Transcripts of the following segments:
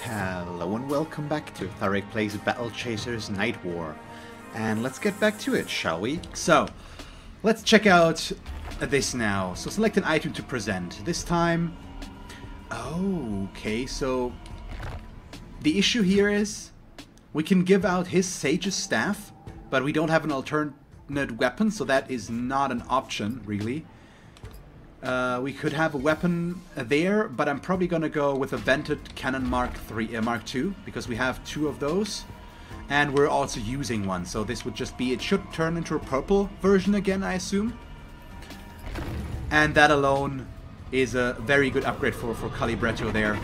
Hello and welcome back to Tharek Plays Battle Chasers Nightwar. And let's get back to it, shall we? So, let's check out this now. So select an item to present. This time... Oh, okay, so... The issue here is... We can give out his Sage's Staff, but we don't have an alternate weapon, so that is not an option, really. We could have a weapon there, but I'm probably gonna go with a vented cannon Mark II, because we have two of those, and we're also using one. So this would just be, it should turn into a purple version again, I assume. And that alone is a very good upgrade for Calibretto there.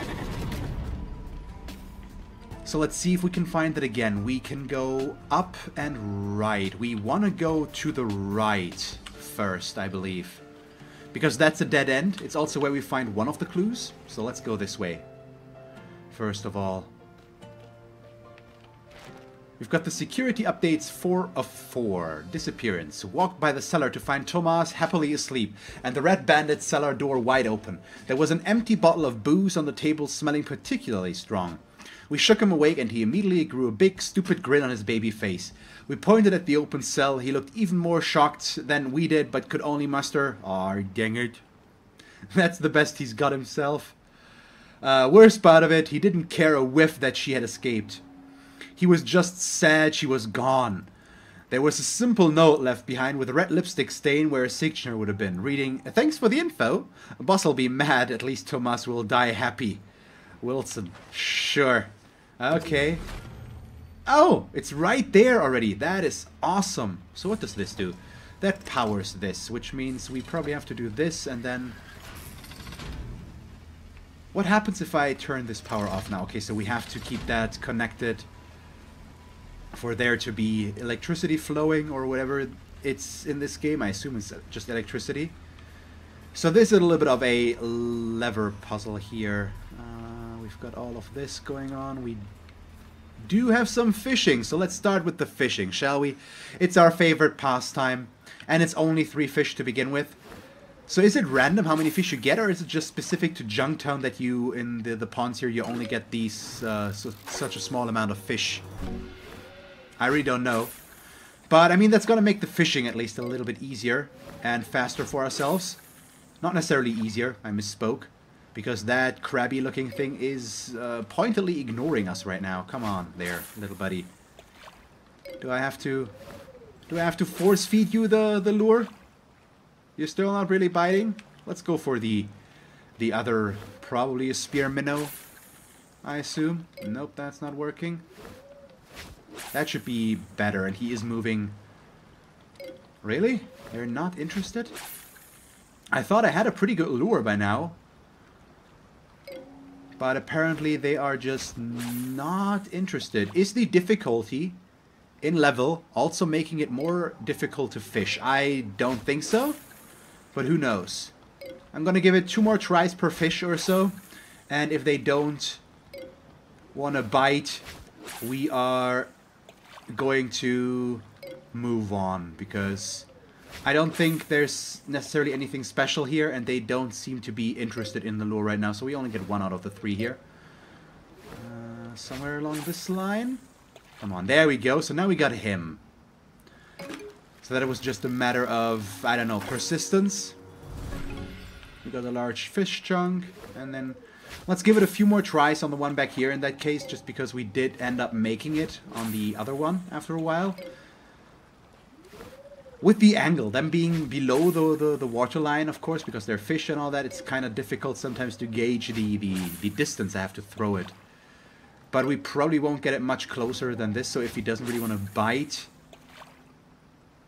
So let's see if we can find it again. We can go up and right. We want to go to the right first, I believe. Because that's a dead end. It's also where we find one of the clues. So let's go this way. First of all. We've got the security updates 4 of 4. Disappearance. Walked by the cellar to find Thomas happily asleep and the red bandit cellar door wide open. There was an empty bottle of booze on the table smelling particularly strong. We shook him awake and he immediately grew a big stupid grin on his baby face. We pointed at the open cell. He looked even more shocked than we did, but could only muster, "Aw, dang it." That's the best he's got himself. Worst part of it, he didn't care a whiff that she had escaped. He was just sad she was gone. There was a simple note left behind with a red lipstick stain where a signature would have been, reading, "Thanks for the info. Boss'll be mad, at least Thomas will die happy. Wilson." Sure. Okay. Oh, it's right there already. That is awesome. So what does this do? That powers this, which means we probably have to do this and then... What happens if I turn this power off now? Okay, so we have to keep that connected for there to be electricity flowing or whatever it's in this game. I assume it's just electricity. So this is a little bit of a lever puzzle here. We've got all of this going on. We do have some fishing, so let's start with the fishing, shall we? It's our favorite pastime, and it's only 3 fish to begin with. So is it random how many fish you get, or is it just specific to Junktown that you, in the ponds here, you only get these such a small amount of fish? I really don't know. But, I mean, that's going to make the fishing at least a little bit easier and faster for ourselves. Not necessarily easier, I misspoke. Because that crabby-looking thing is pointedly ignoring us right now. Come on, there, little buddy. Do I have to force feed you the lure? You're still not really biting? Let's go for the other, probably a spear minnow, I assume. Nope, that's not working. That should be better, and he is moving. Really? They're not interested? I thought I had a pretty good lure by now. But apparently they are just not interested. Is the difficulty in level also making it more difficult to fish? I don't think so, but who knows. I'm gonna give it 2 more tries per fish or so, and if they don't want to bite, we are going to move on, because I don't think there's necessarily anything special here, and they don't seem to be interested in the lure right now, so we only get 1 out of the 3 here. Somewhere along this line. Come on, there we go. So now we got him. So that it was just a matter of, I don't know, persistence. We got a large fish chunk, and then let's give it a few more tries on the one back here in that case, just because we did end up making it on the other one after a while. With the angle, them being below the water line, of course, because they're fish and all that, it's kind of difficult sometimes to gauge the distance I have to throw it. But we probably won't get it much closer than this, so if he doesn't really want to bite...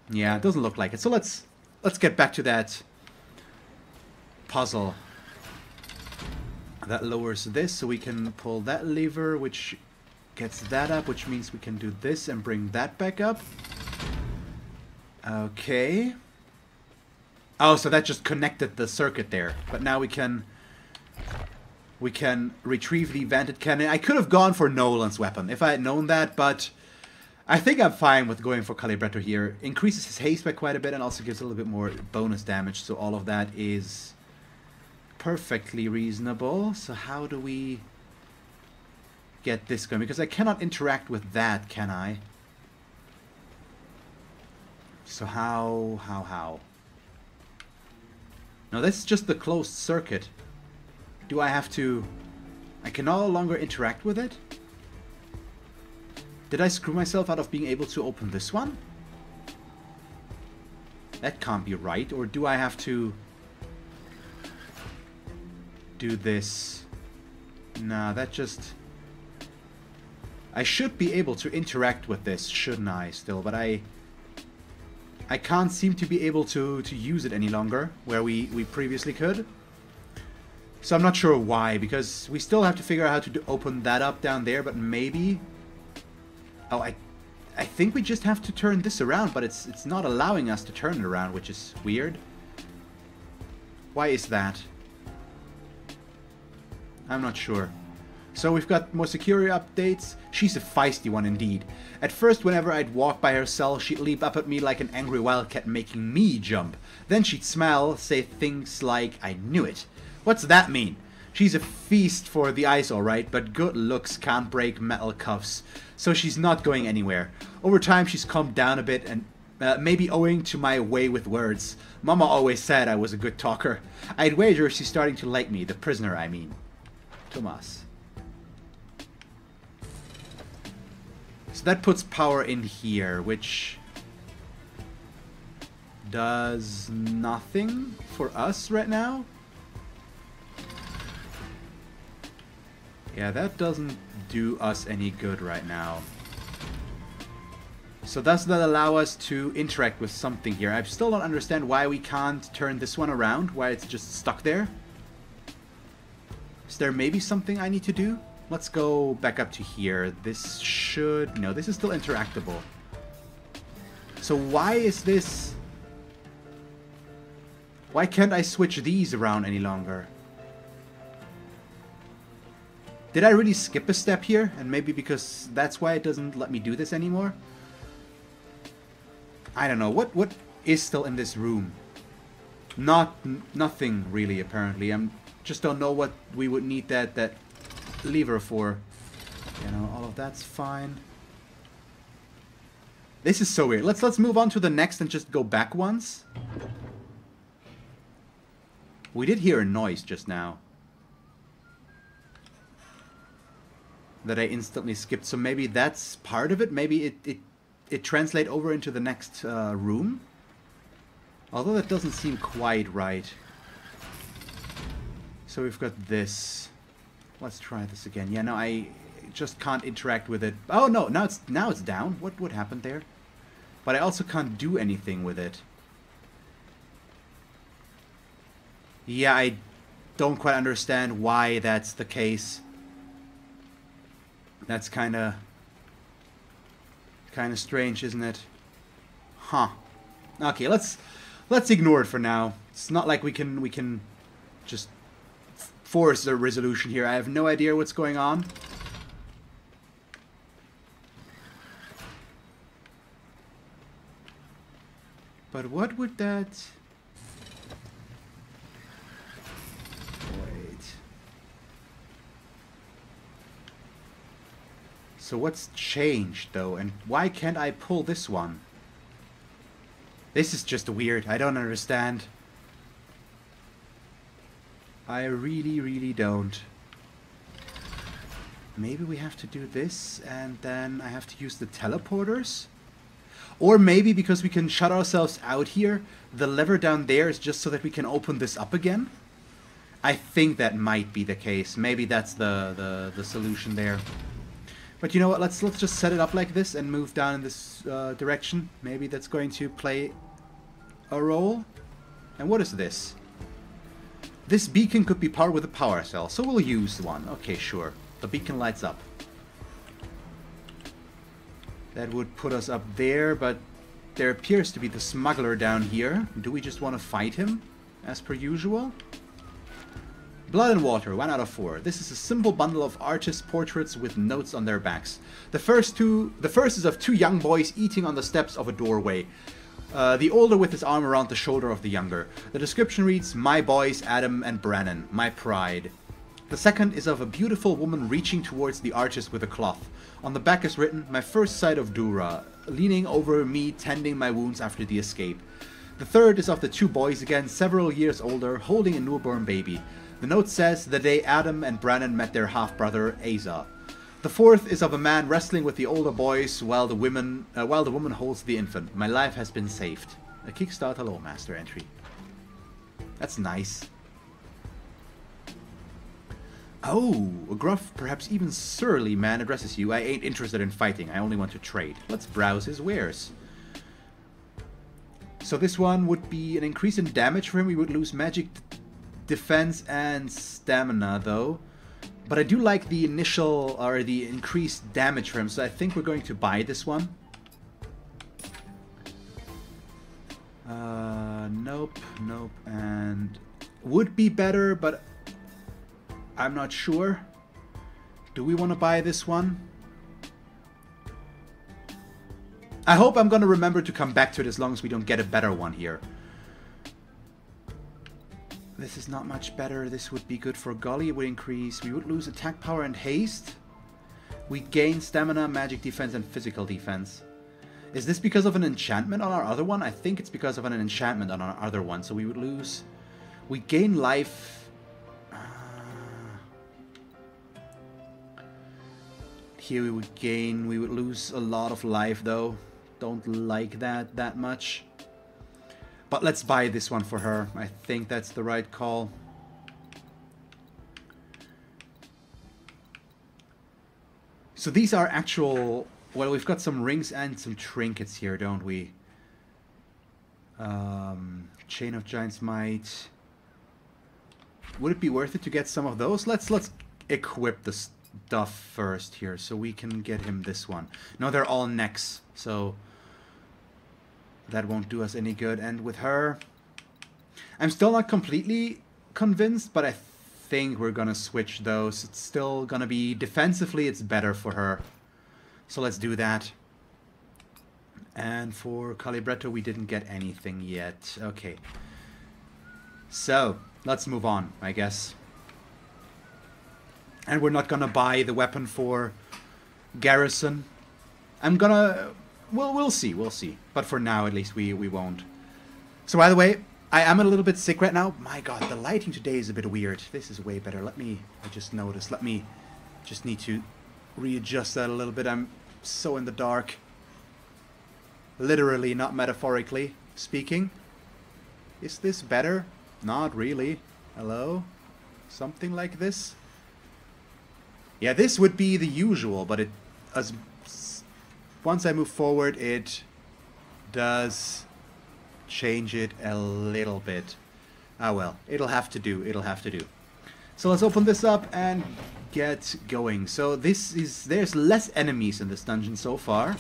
Yeah, it doesn't look like it. So let's get back to that puzzle. That lowers this, so we can pull that lever, which gets that up, which means we can do this and bring that back up. Okay. Oh, so that just connected the circuit there. But now we can retrieve the vented cannon. I could have gone for Nolan's weapon if I had known that, but I think I'm fine with going for Calibretto here. Increases his haste by quite a bit and also gives a little bit more bonus damage, so all of that is perfectly reasonable. So how do we get this going? Because I cannot interact with that, can I? So how? No, that's just the closed circuit. Do I have to... I can no longer interact with it? Did I screw myself out of being able to open this one? That can't be right. Or do I have to do this? Nah, that just... I should be able to interact with this, shouldn't I, still? But I can't seem to be able to use it any longer, where we previously could. So I'm not sure why, because we still have to figure out how to open that up down there, but maybe... Oh, I think we just have to turn this around, but it's not allowing us to turn it around, which is weird. Why is that? I'm not sure. So we've got more security updates. She's a feisty one indeed. At first, whenever I'd walk by her cell, she'd leap up at me like an angry wildcat, making me jump. Then she'd smile, say things like, "I knew it." What's that mean? She's a feast for the eyes, alright, but good looks can't break metal cuffs. So she's not going anywhere. Over time, she's calmed down a bit, and maybe owing to my way with words. Mama always said I was a good talker. I'd wager she's starting to like me, the prisoner, I mean. Thomas. So that puts power in here, which does nothing for us right now. Yeah, that doesn't do us any good right now. So does that allow us to interact with something here? I still don't understand why we can't turn this one around, why it's just stuck there. Is there maybe something I need to do? Let's go back up to here. This should... No, this is still interactable. So why is this... Why can't I switch these around any longer? Did I really skip a step here? And maybe because that's why it doesn't let me do this anymore? I don't know. What is still in this room? Nothing really, apparently. I just don't know what we would need that lever for. You know, all of that's fine. This is so weird. Let's move on to the next and just go back once. We did hear a noise just now that I instantly skipped, so maybe that's part of it. Maybe it translates over into the next room. Although that doesn't seem quite right. So we've got this. Let's try this again. Yeah, no, I just can't interact with it. Oh no, now it's down. What happened there? But I also can't do anything with it. Yeah, I don't quite understand why that's the case. That's kind of strange, isn't it? Huh. Okay, let's ignore it for now. It's not like we can just force a resolution here. I have no idea what's going on. But what would that... Wait. So what's changed, though? And why can't I pull this one? This is just weird. I don't understand. I really, really don't. Maybe we have to do this, and then I have to use the teleporters? Or maybe because we can shut ourselves out here, the lever down there is just so that we can open this up again? I think that might be the case. Maybe that's the solution there. But you know what, let's just set it up like this and move down in this direction. Maybe that's going to play a role. And what is this? This beacon could be powered with a power cell, so we'll use one. Okay, sure. The beacon lights up. That would put us up there, but there appears to be the smuggler down here. Do we just want to fight him, as per usual? Blood and water, 1 out of 4. This is a simple bundle of artist portraits with notes on their backs. The first is of 2 young boys eating on the steps of a doorway. The older with his arm around the shoulder of the younger. The description reads, "My boys, Adam and Brannon, my pride." The second is of a beautiful woman reaching towards the artist with a cloth. On the back is written, "My first sight of Dura, leaning over me, tending my wounds after the escape." The third is of the two boys again, several years older, holding a newborn baby. The note says, "The day Adam and Brannon met their half-brother, Asa." The fourth is of a man wrestling with the older boys while the woman holds the infant. "My life has been saved." A Kickstarter Lowmaster entry. That's nice. Oh, a gruff, perhaps even surly man addresses you. "I ain't interested in fighting, I only want to trade." Let's browse his wares. So this one would be an increase in damage for him. We would lose magic defense and stamina though. But I do like the initial, or the increased damage for him, so I think we're going to buy this one. Nope, nope, and would be better, but I'm not sure. Do we want to buy this one? I hope I'm going to remember to come back to it as long as we don't get a better one here. This is not much better. This would be good for Golly. It would increase. We would lose attack power and haste. We gain stamina, magic defense, and physical defense. Is this because of an enchantment on our other one? I think it's because of an enchantment on our other one. So we would lose. We gain life. Here we would gain. We would lose a lot of life though. Don't like that much. But let's buy this one for her. I think that's the right call. So these are actual... Well, we've got some rings and some trinkets here, don't we? Chain of Giant's Might. Would it be worth it to get some of those? Let's equip the stuff first here, so we can get him this one. No, they're all necks, so that won't do us any good. And with her, I'm still not completely convinced, but I think we're gonna switch those. It's still gonna be defensively, it's better for her. So let's do that. And for Calibretto, we didn't get anything yet. Okay. So, let's move on, I guess. And we're not gonna buy the weapon for Garrison. I'm gonna... We'll see, we'll see. But for now, at least, we won't. So, by the way, I am a little bit sick right now. My god, the lighting today is a bit weird. This is way better. I just noticed. Just need to readjust that a little bit. I'm so in the dark. Literally, not metaphorically speaking. Is this better? Not really. Hello? Something like this? Yeah, this would be the usual, but it... Once I move forward, it does change it a little bit. Ah well, it'll have to do. It'll have to do. So let's open this up and get going. So there's less enemies in this dungeon so far.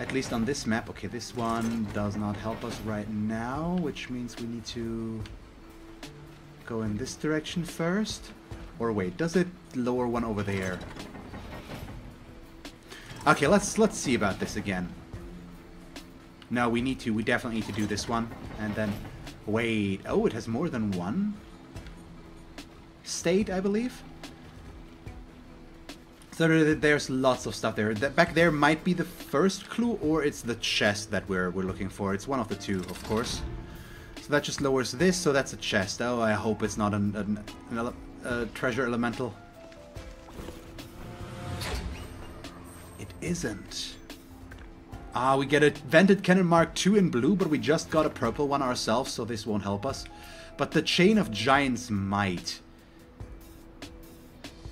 At least on this map. Okay, this one does not help us right now, which means we need to go in this direction first. Or wait, does it lower one over there? Okay, let's see about this again. No, we definitely need to do this one. And then, wait, oh, it has more than one state, I believe. So there's lots of stuff there. Back there might be the first clue, or it's the chest that we're looking for. It's one of the two, of course. So that just lowers this, so that's a chest. Oh, I hope it's not a treasure elemental. It isn't. Ah, we get a Vented Cannon Mark II in blue, but we just got a purple one ourselves, so this won't help us. But the Chain of Giant's Might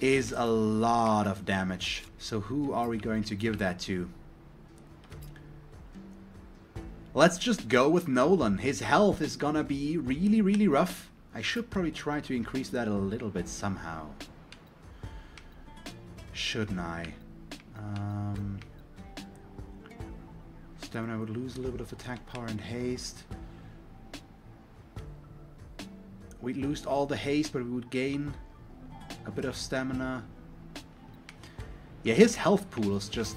is a lot of damage. So who are we going to give that to? Let's just go with Nolan. His health is gonna be really, really rough. I should probably try to increase that a little bit somehow. Shouldn't I? Stamina would lose a little bit of attack power and haste. We'd lose all the haste, but we would gain a bit of stamina. Yeah, his health pool is just...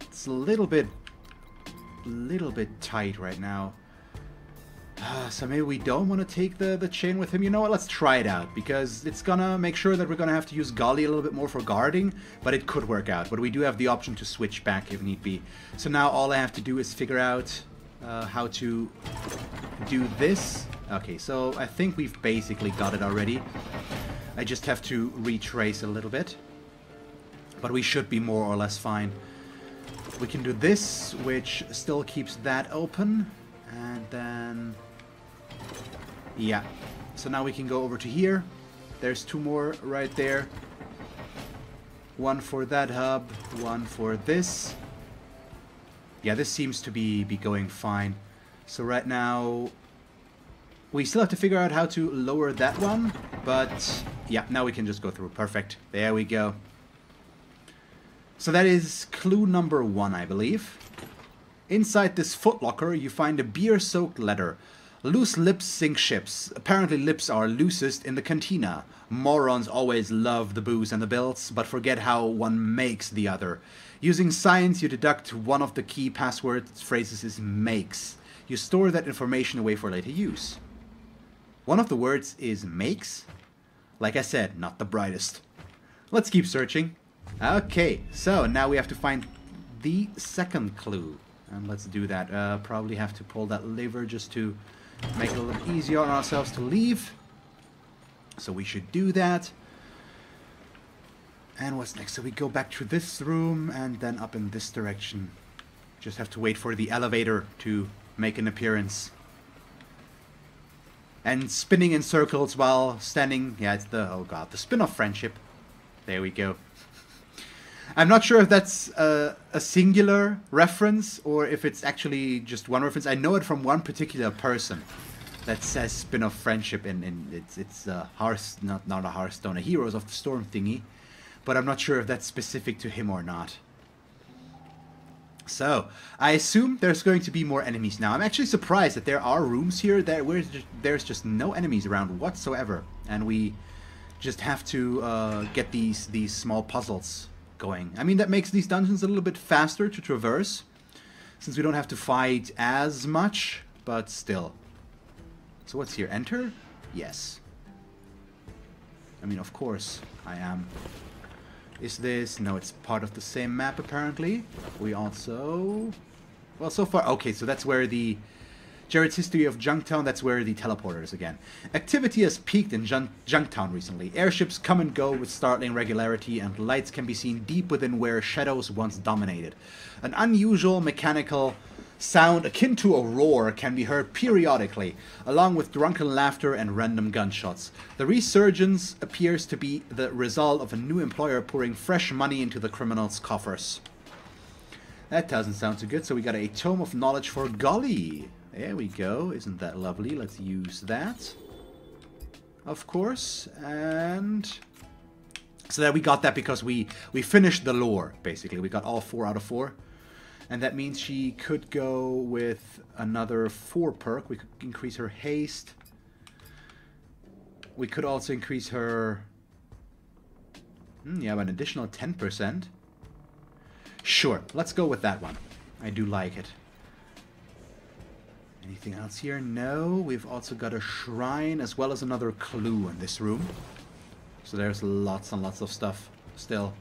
It's a little bit tight right now. So maybe we don't want to take the chain with him. You know what? Let's try it out, because it's gonna make sure that we're gonna have to use Golly a little bit more for guarding, but it could work out. But we do have the option to switch back if need be. So now all I have to do is figure out how to do this. Okay, so I think we've basically got it already. I just have to retrace a little bit, but we should be more or less fine. We can do this, which still keeps that open, and then... yeah. So now we can go over to here. There's 2 more right there. 1 for that hub, 1 for this. Yeah, this seems to be going fine. So right now... we still have to figure out how to lower that one, but yeah, now we can just go through. Perfect. There we go. So that is clue number 1, I believe. Inside this footlocker, you find a beer-soaked letter. Loose lips sink ships. Apparently lips are loosest in the cantina. Morons always love the booze and the bills, but forget how one makes the other. Using science, you deduct one of the key password phrases is makes. You store that information away for later use. One of the words is makes? Like I said, not the brightest. Let's keep searching. Okay, so now we have to find the second clue. And let's do that. Probably have to pull that lever just to make it a little easier on ourselves to leave. So we should do that. And what's next? So we go back to this room and then up in this direction. Just have to wait for the elevator to make an appearance. And spinning in circles while standing... yeah, it's the... oh god, the spin of friendship. There we go. I'm not sure if that's a singular reference or if it's actually just one reference. I know it from one particular person that says spin of friendship in it's not a Hearthstone, a Heroes of the Storm thingy. But I'm not sure if that's specific to him or not. So, I assume there's going to be more enemies now. I'm actually surprised that there are rooms here where there's just no enemies around whatsoever. And we just have to get these small puzzles going. I mean, that makes these dungeons a little bit faster to traverse, since we don't have to fight as much, but still. So what's here? Enter? Yes. I mean, of course I am. Is this... no, it's part of the same map, apparently. We also... well, so far... okay, so that's where the... Jared's History of Junktown, that's where the teleporter is again. Activity has peaked in Junktown recently. Airships come and go with startling regularity, and lights can be seen deep within where shadows once dominated. An unusual mechanical sound akin to a roar can be heard periodically, along with drunken laughter and random gunshots. The resurgence appears to be the result of a new employer pouring fresh money into the criminals' coffers. That doesn't sound too good, so we got a Tome of Knowledge for Golly. There we go. Isn't that lovely? Let's use that. Of course. And so that we got that because we finished the lore, basically. We got all 4 out of 4. And that means she could go with another 4 perk. We could increase her haste. We could also increase her... yeah, an additional 10%. Sure, let's go with that one. I do like it. Anything else here? No. We've also got a shrine as well as another clue in this room. So there's lots and lots of stuff still.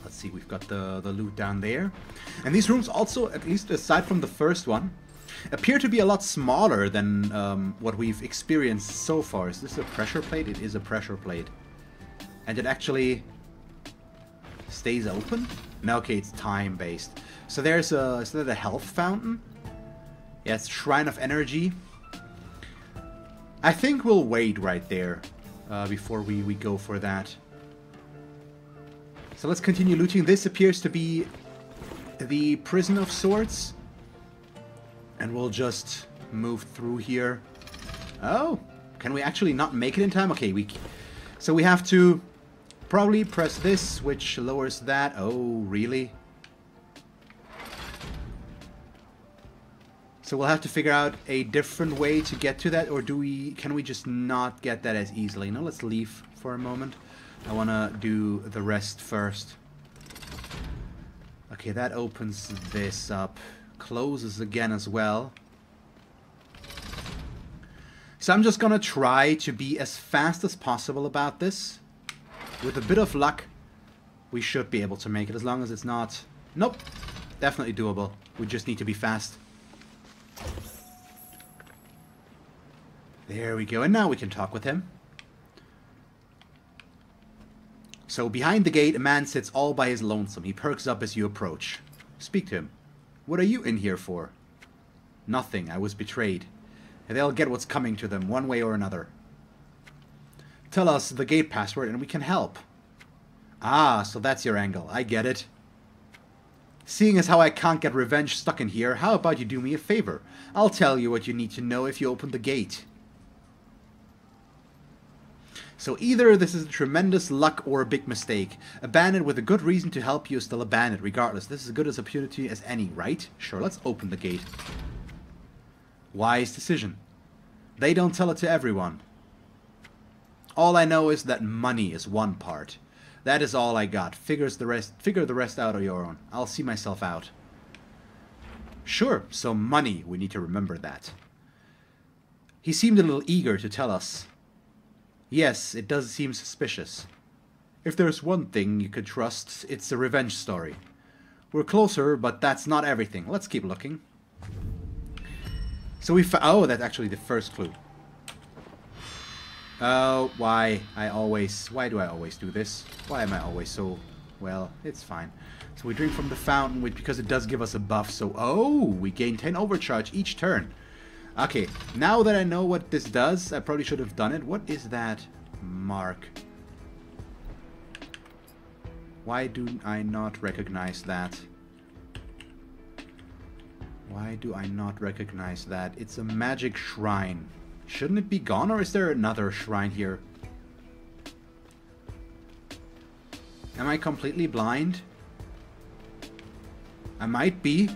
Let's see, we've got the loot down there. And these rooms also, at least aside from the first one, appear to be a lot smaller than what we've experienced so far. Is this a pressure plate? It is a pressure plate. And it actually... stays open? No, okay, it's time-based. So there's a... is that a health fountain? Yeah, it's Shrine of Energy. I think we'll wait right there before we go for that. So let's continue looting. This appears to be the prison of sorts. And we'll just move through here. Oh, can we actually not make it in time? Okay, so we have to... probably press this, which lowers that. Oh, really? So we'll have to figure out a different way to get to that, or can we just not get that as easily? No, let's leave for a moment. I want to do the rest first. Okay, that opens this up. Closes again as well. So I'm just gonna try to be as fast as possible about this. With a bit of luck, we should be able to make it, as long as it's not... Nope. Definitely doable. We just need to be fast. There we go. And now we can talk with him. So behind the gate, a man sits all by his lonesome. He perks up as you approach. Speak to him. What are you in here for? Nothing. I was betrayed. And they'll get what's coming to them, one way or another. Tell us the gate password and we can help. Ah, so that's your angle. I get it. Seeing as how I can't get revenge stuck in here, how about you do me a favor? I'll tell you what you need to know if you open the gate. So either this is a tremendous luck or a big mistake. A bandit with a good reason to help you is still a bandit, regardless. This is as good as opportunity as any, right? Sure, let's open the gate. Wise decision. They don't tell it to everyone. All I know is that money is one part. That is all I got. Figure the rest out on your own. I'll see myself out. Sure, so money. We need to remember that. He seemed a little eager to tell us. Yes, it does seem suspicious. If there's one thing you could trust, it's a revenge story. We're closer, but that's not everything. Let's keep looking. So oh, that's actually the first clue. Oh, why do I always do this? Why am I always so... Well, it's fine. So we drink from the fountain, because it does give us a buff. So, oh, we gain 10 overcharge each turn. Okay, now that I know what this does, I probably should have done it. What is that mark? Why do I not recognize that? Why do I not recognize that? It's a magic shrine. Shouldn't it be gone, or is there another shrine here? Am I completely blind? I might be.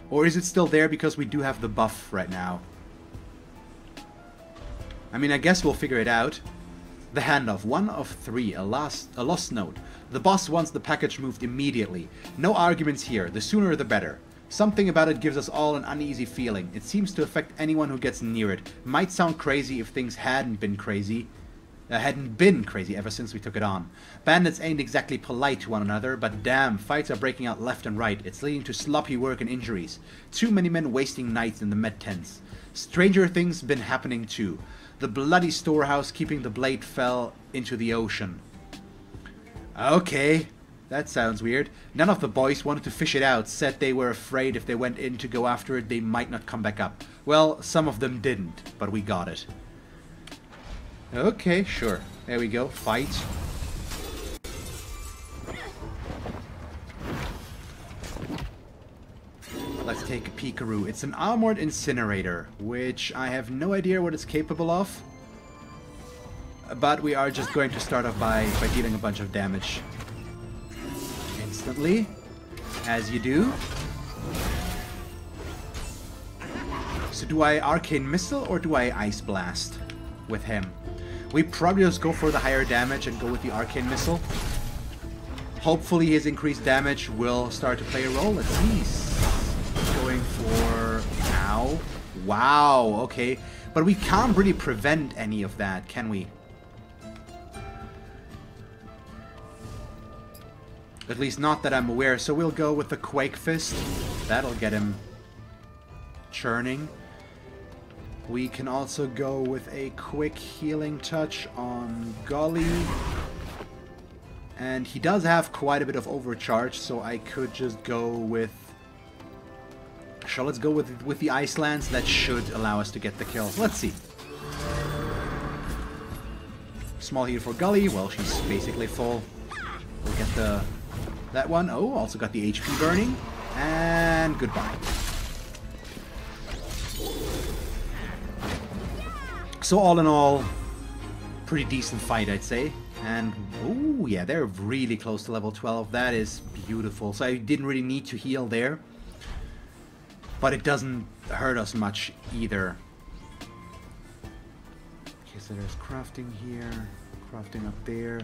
Or is it still there because we do have the buff right now? I mean, I guess we'll figure it out. The handoff, 1 of 3, a lost note. The boss wants the package moved immediately. No arguments here, the sooner the better. Something about it gives us all an uneasy feeling. It seems to affect anyone who gets near it. Might sound crazy if things hadn't been crazy ever since we took it on. Bandits ain't exactly polite to one another, but damn, fights are breaking out left and right. It's leading to sloppy work and injuries. Too many men wasting nights in the med tents. Stranger things been happening too. The bloody storehouse keeping the blade fell into the ocean. Okay, that sounds weird. None of the boys wanted to fish it out, said they were afraid if they went in to go after it, they might not come back up. Well, some of them didn't, but we got it. Okay, sure. There we go. Fight. Let's take a peek, Aroo. It's an armored incinerator, which I have no idea what it's capable of. But we are just going to start off by dealing a bunch of damage. Instantly. As you do. So do I Arcane Missile or do I Ice Blast with him? We probably just go for the higher damage and go with the Arcane Missile. Hopefully his increased damage will start to play a role. Let's see. Going for... Ow. Wow, okay. But we can't really prevent any of that, can we? At least not that I'm aware. So we'll go with the Quake Fist. That'll get him churning. We can also go with a quick healing touch on Gully. And he does have quite a bit of overcharge, so I could just go with... Sure, let's go with the Ice Lance. That should allow us to get the kill. Let's see. Small heal for Gully. Well, she's basically full. We'll get that one. Oh, also got the HP burning. And goodbye. So all in all, pretty decent fight, I'd say. And, oh yeah, they're really close to level 12. That is beautiful. So I didn't really need to heal there. But it doesn't hurt us much either. Okay, so there's crafting here. Crafting up there.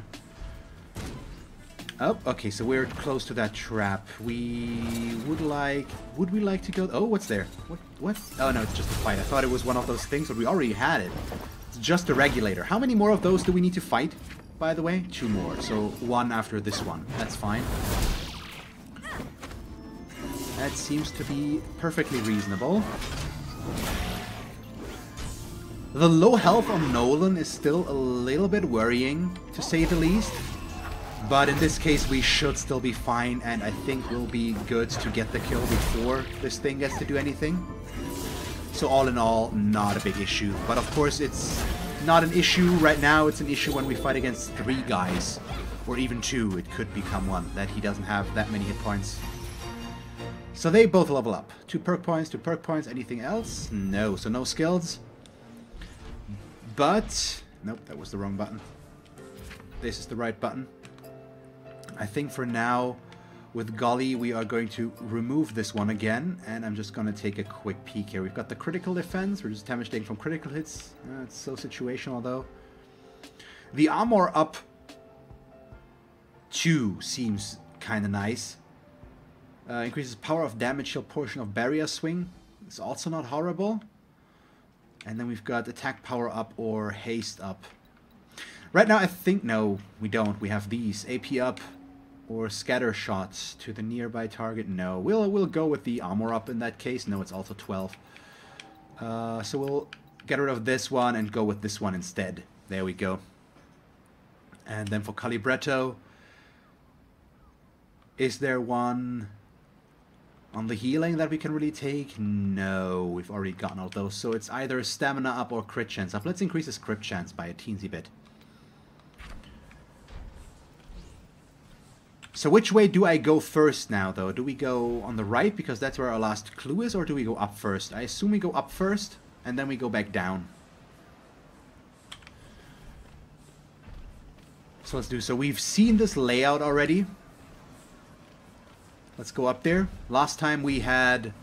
Oh, okay, so we're close to that trap. We would we like to go... Oh, what's there? What? Oh, no, it's just a fight. I thought it was one of those things, but we already had it. It's just a regulator. How many more of those do we need to fight, by the way? 2 more, so 1 after this one. That's fine. That seems to be perfectly reasonable. The low health on Nolan is still a little bit worrying, to say the least. But in this case, we should still be fine, and I think we'll be good to get the kill before this thing gets to do anything. So all in all, not a big issue. But of course, it's not an issue right now. It's an issue when we fight against 3 guys, or even 2. It could become 1, that he doesn't have that many hit points. So they both level up. 2 perk points, 2 perk points. Anything else? No. So no skills. But... Nope, that was the wrong button. This is the right button. I think for now, with Golly, we are going to remove this one again, and I'm just going to take a quick peek here. We've got the critical defense. We're just damage taken from critical hits. It's so situational, though. The armor up 2 seems kind of nice. Increases power of damage shield portion of barrier swing. It's also not horrible. And then we've got attack power up or haste up. Right now, I think... No, we don't. We have these. AP up or scatter shots to the nearby target. No, we'll go with the armor up in that case. No, it's also 12. So we'll get rid of this one and go with this one instead. There we go. And then for Calibretto, is there one on the healing that we can really take? No, we've already gotten all those. So it's either stamina up or crit chance up. Let's increase his crit chance by a teensy bit. So which way do I go first now, though? Do we go on the right, because that's where our last clue is, or do we go up first? I assume we go up first, and then we go back down. So let's do so. We've seen this layout already. Let's go up there. Last time we had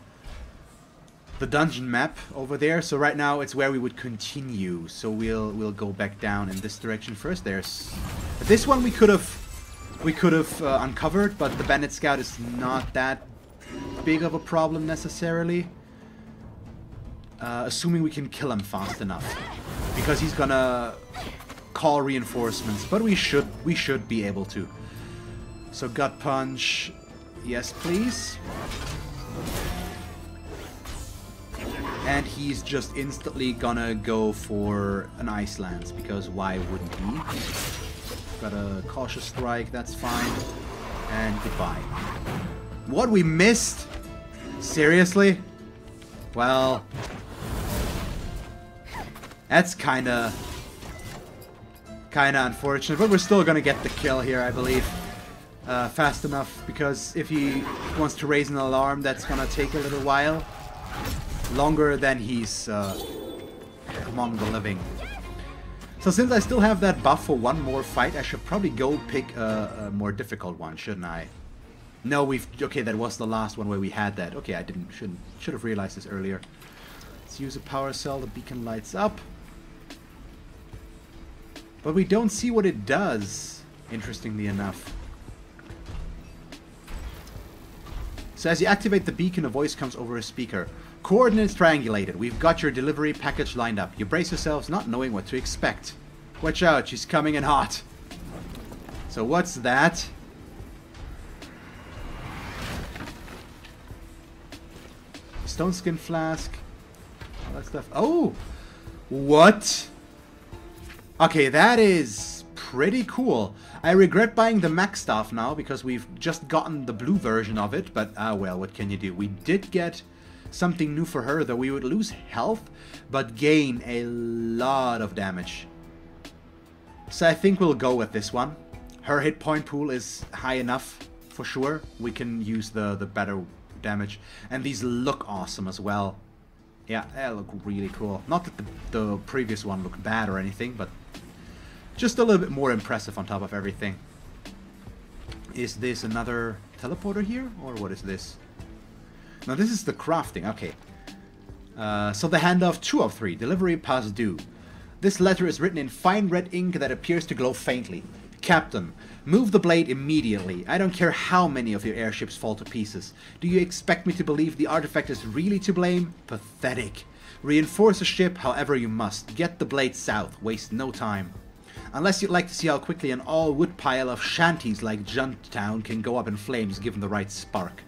the dungeon map over there, so right now it's where we would continue. So we'll go back down in this direction first. There's this one we could have uncovered, but the Bandit Scout is not that big of a problem necessarily. Assuming we can kill him fast enough, because he's gonna call reinforcements, but we should be able to. So Gut Punch, yes please. And he's just instantly gonna go for an Ice Lance, because why wouldn't he? Got a Cautious Strike, that's fine. And goodbye. What, we missed? Seriously? Well, that's kinda unfortunate, but we're still gonna get the kill here, I believe. Fast enough, because if he wants to raise an alarm, that's gonna take a little while. Longer than he's among the living. So since I still have that buff for one more fight, I should probably go pick a more difficult one, shouldn't I? No, okay, that was the last one where we had that. Okay, I should have realized this earlier. Let's use a power cell. The beacon lights up, but we don't see what it does, interestingly enough. So as you activate the beacon, a voice comes over a speaker. Coordinates triangulated. We've got your delivery package lined up. You brace yourselves, not knowing what to expect. Watch out, she's coming in hot. So what's that? Stone skin flask. All that stuff. Oh! What? Okay, that is pretty cool. I regret buying the Mac stuff now, because we've just gotten the blue version of it, but well, what can you do? We did get something new for her, though. We would lose health, but gain a lot of damage. So I think we'll go with this one. Her hit point pool is high enough, for sure. We can use the better damage. And these look awesome as well. Yeah, they look really cool. Not that the previous one looked bad or anything, but just a little bit more impressive on top of everything. Is this another teleporter here? Or what is this? Now this is the crafting, okay. So the handoff 2 of 3, delivery past due. This letter is written in fine red ink that appears to glow faintly. Captain, move the blade immediately. I don't care how many of your airships fall to pieces. Do you expect me to believe the artifact is really to blame? Pathetic. Reinforce the ship however you must. Get the blade south. Waste no time. Unless you'd like to see how quickly an all-wood pile of shanties like Junktown can go up in flames given the right spark.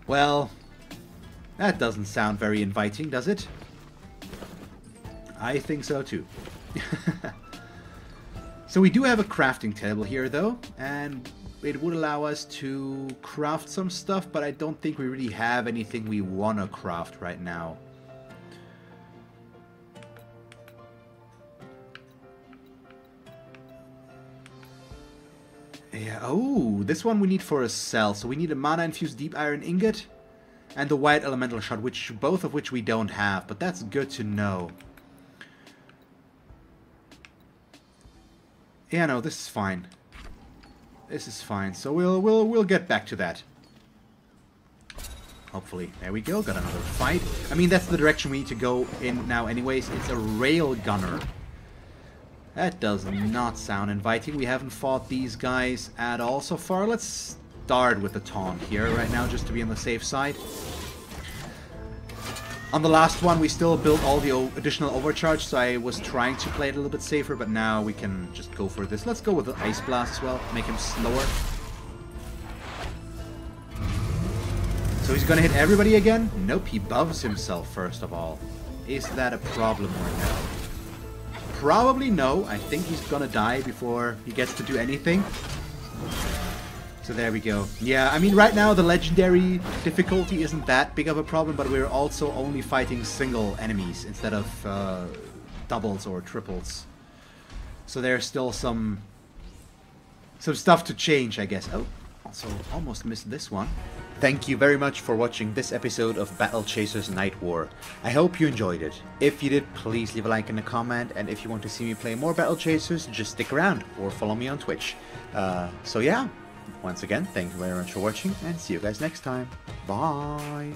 Well, that doesn't sound very inviting, does it? I think so too. So we do have a crafting table here though, and it would allow us to craft some stuff, but I don't think we really have anything we want to craft right now. Yeah, oh, this one we need for a cell. So we need a mana-infused deep iron ingot and the white elemental shot, both of which we don't have, but that's good to know. Yeah, no, this is fine. This is fine. So we'll get back to that. Hopefully. There we go. Got another fight. I mean, that's the direction we need to go in now anyways. It's a rail gunner. That does not sound inviting. We haven't fought these guys at all so far. Let's start with the taunt here right now, just to be on the safe side. On the last one, we still built all the additional overcharge, so I was trying to play it a little bit safer, but now we can just go for this. Let's go with the Ice Blast as well, make him slower. So he's gonna hit everybody again? Nope, he buffs himself first of all. Is that a problem or no? Probably no. I think he's gonna die before he gets to do anything. So there we go. Yeah, I mean right now the legendary difficulty isn't that big of a problem, but we're also only fighting single enemies instead of doubles or triples. So there's still some stuff to change, I guess. Oh, also almost missed this one. Thank you very much for watching this episode of Battle Chasers Nightwar. I hope you enjoyed it. If you did, please leave a like and a comment, and if you want to see me play more Battle Chasers, just stick around or follow me on Twitch. So yeah, once again, thank you very much for watching, and see you guys next time. Bye!